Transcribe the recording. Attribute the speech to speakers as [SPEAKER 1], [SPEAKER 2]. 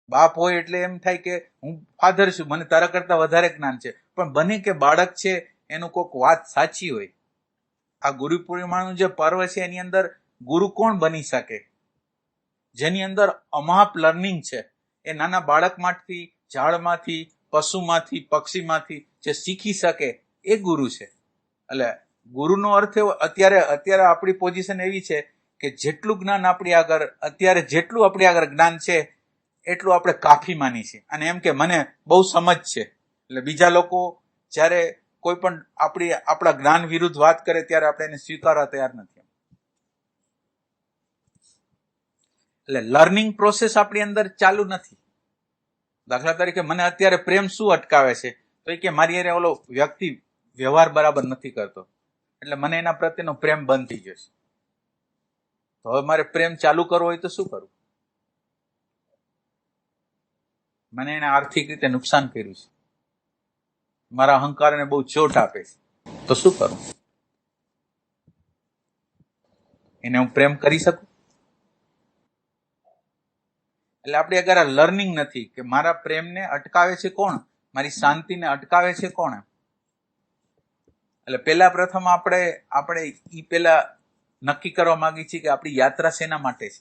[SPEAKER 1] બાપ હોય એટલે એમ થાય કે હું ફાધર છું, મને તારા કરતા વધારે જ્ઞાન છે. પણ બને કે બાળક છે એનું કોઈક વાત સાચી હોય. આ ગુરુ પૂર્ણિમાનું જે પર્વ છે એની અંદર ગુરુ કોણ બની શકે? જેની અંદર અમાપ લર્નિંગ છે. એ નાના બાળકમાંથી, ઝાડમાંથી, પશુમાંથી, પક્ષીમાંથી જે શીખી શકે એ ગુરુ છે. એટલે ગુરુનો અર્થ એવો, અત્યારે આપણી પોઝિશન એવી છે કે જેટલું જ્ઞાન આપણી આગળ, અત્યારે જેટલું આપણી આગળ જ્ઞાન છે એટલું આપણે કાફી માની છે. અને એમ કે મને બહુ સમજ છે. એટલે બીજા લોકો જ્યારે કોઈ પણ આપણા જ્ઞાન વિરુદ્ધ વાત કરે ત્યારે આપણે એને સ્વીકારવા તૈયાર નથી. એટલે લર્નિંગ પ્રોસેસ આપણી અંદર ચાલુ નથી. દાખલા તરીકે મને અત્યારે પ્રેમ શું અટકાવે છે? તો એ કે મારી અરે ઓલો વ્યક્તિ વ્યવહાર બરાબર નથી કરતો, એટલે મને એના પ્રત્યેનો પ્રેમ બંધ થઈ જશે. તો હવે મારે પ્રેમ ચાલુ કરવો હોય તો શું કરવું? મને એને આર્થિક રીતે નુકસાન કર્યું છે, મારા અહંકારને બહુ ચોટ આપે છે, તો શું કરું? એને હું પ્રેમ કરી શકું? એટલે આપણી આગળ આ લર્નિંગ નથી કે મારા પ્રેમને અટકાવે છે કોણ, મારી શાંતિને અટકાવે છે કોણ. એટલે પ્રથમ આપણે પેલા નક્કી કરવા માંગીએ છીએ કે આપણી યાત્રા શેના માટે છે.